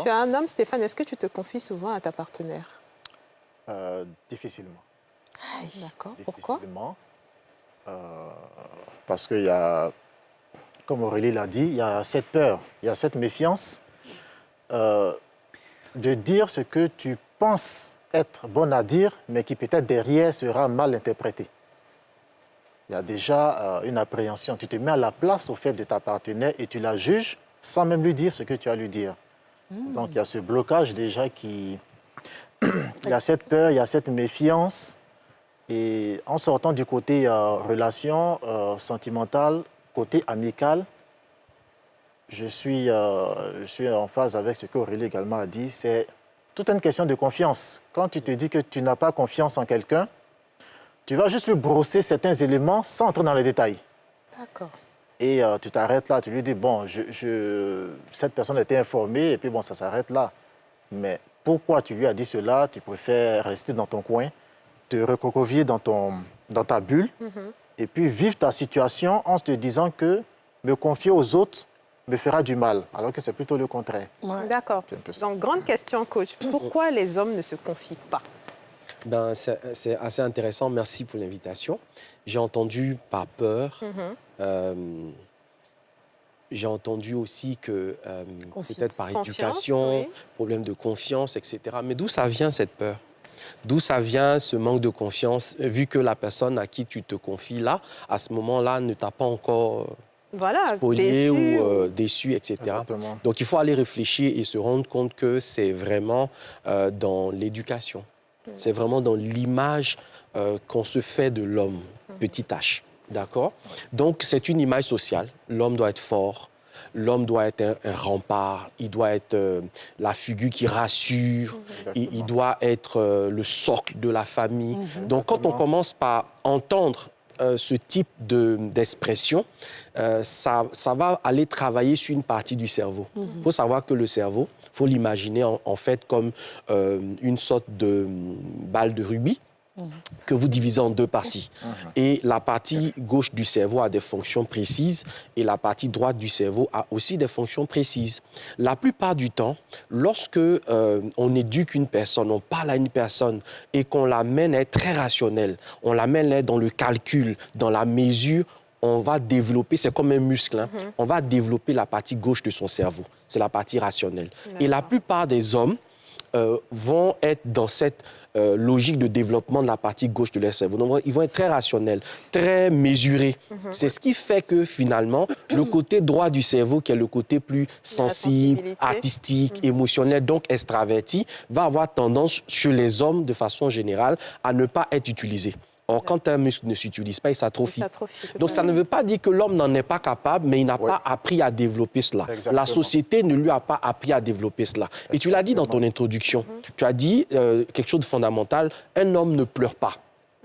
Tu es un homme, Stéphane, est-ce que tu te confies souvent à ta partenaire? Difficilement. D'accord. Pourquoi? Difficilement. Parce qu'il y a, comme Aurélie l'a dit, il y a cette peur, il y a cette méfiance de dire ce que tu penses être bon à dire, mais qui peut-être derrière sera mal interprété. Il y a déjà une appréhension. Tu te mets à la place au fait de ta partenaire et tu la juges sans même lui dire ce que tu as à lui dire. Donc il y a ce blocage déjà qui... Il y a cette peur, il y a cette méfiance. Et en sortant du côté relation sentimentale, côté amical, je suis en phase avec ce qu'Aurélie également a dit. C'est toute une question de confiance. Quand tu te dis que tu n'as pas confiance en quelqu'un, tu vas juste lui brosser certains éléments sans entrer dans les détails. D'accord. Et tu t'arrêtes là, tu lui dis, bon, cette personne a été informée, et puis bon, ça s'arrête là. Mais pourquoi tu lui as dit cela? Tu préfères rester dans ton coin, te recroqueviller dans ta bulle, et puis vivre ta situation en te disant que me confier aux autres me fera du mal, alors que c'est plutôt le contraire. Ouais. D'accord. Donc, grande question, coach. Pourquoi les hommes ne se confient pas? Ben, c'est assez intéressant. Merci pour l'invitation. J'ai entendu par peur. J'ai entendu aussi que peut-être par éducation, oui. Problème de confiance, etc. Mais d'où ça vient cette peur? D'où ça vient ce manque de confiance, vu que la personne à qui tu te confies là, à ce moment-là, ne t'a pas encore spolié ou déçu, etc. Exactement. Donc il faut aller réfléchir et se rendre compte que c'est vraiment dans l'éducation. C'est vraiment dans l'image qu'on se fait de l'homme, petit h. D'accord? Donc, c'est une image sociale. L'homme doit être fort. L'homme doit être un rempart. Il doit être la figure qui rassure. Il doit être le socle de la famille. Donc, quand on commence par entendre ce type d'expression, ça va aller travailler sur une partie du cerveau. Il faut savoir que le cerveau, il faut l'imaginer en fait comme une sorte de balle de rugby que vous divisez en deux parties. Et la partie gauche du cerveau a des fonctions précises et la partie droite du cerveau a aussi des fonctions précises. La plupart du temps, lorsque on éduque une personne, on parle à une personne et qu'on l'amène à être très rationnelle, on l'amène à être dans le calcul, dans la mesure, on va développer, c'est comme un muscle, hein, on va développer la partie gauche de son cerveau. C'est la partie rationnelle. Et la plupart des hommes vont être dans cette logique de développement de la partie gauche de leur cerveau. Donc, ils vont être très rationnels, très mesurés. C'est ce qui fait que, finalement, le côté droit du cerveau, qui est le côté plus sensible, artistique, émotionnel, donc extraverti, va avoir tendance, chez les hommes, de façon générale, à ne pas être utilisé. Or, quand un muscle ne s'utilise pas, il s'atrophie. Donc, ça ne veut pas dire que l'homme n'en est pas capable, mais il n'a pas appris à développer cela. Exactement. La société ne lui a pas appris à développer cela. Et tu l'as dit dans ton introduction. Tu as dit quelque chose de fondamental, un homme ne pleure pas.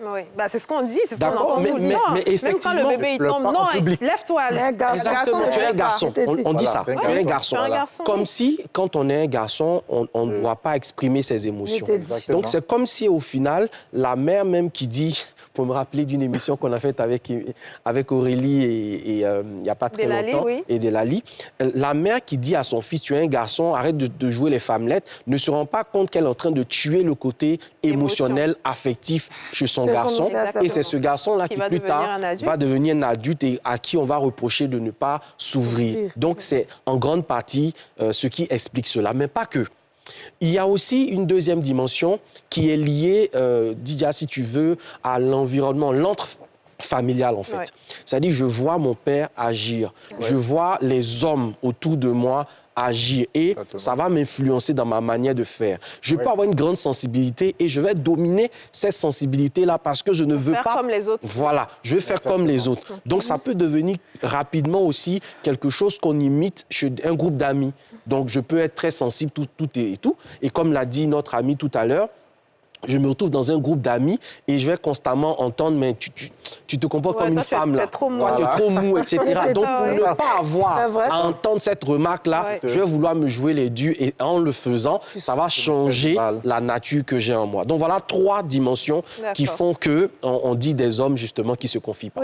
Oui, bah, c'est ce qu'on dit, c'est ce qu'on entend tout le temps. Mais effectivement, même quand le bébé il tombe, non, lève-toi. Exactement, tu es un garçon. On dit ça, tu es un garçon. Comme oui. Si, quand on est un garçon, on ne doit pas exprimer ses émotions. Donc, c'est comme si, au final, la mère même qui dit, pour me rappeler d'une émission qu'on a faite avec Aurélie et il n'y a pas très longtemps, et Delali, la mère qui dit à son fils, tu es un garçon, arrête de jouer les femmelettes, ne se rend pas compte qu'elle est en train de tuer le côté émotionnel, affectif chez son garçon. Exactement. Et c'est ce garçon-là qui plus tard va devenir un adulte et à qui on va reprocher de ne pas s'ouvrir. Donc, c'est en grande partie ce qui explique cela, mais pas que. Il y a aussi une deuxième dimension qui est liée, Didia, si tu veux, à l'environnement, familial, en fait. C'est-à-dire, je vois mon père agir. Je vois les hommes autour de moi agir et ça va m'influencer dans ma manière de faire. Je peux avoir une grande sensibilité et je vais dominer cette sensibilité-là parce que je ne veux pas... Faire comme les autres. Voilà, je vais faire comme les autres. Donc, ça peut devenir rapidement aussi quelque chose qu'on imite chez un groupe d'amis. Donc, je peux être très sensible, tout et tout. Et comme l'a dit notre ami tout à l'heure, je me retrouve dans un groupe d'amis et je vais constamment entendre, mais tu te comportes comme une femme, là. Tu es trop mou, etc. Donc, pour ne pas avoir à entendre cette remarque-là, je vais vouloir me jouer les durs et en le faisant, ça va changer la nature que j'ai en moi. Donc, voilà 3 dimensions qui font qu'on dit des hommes, justement, qui ne se confient pas.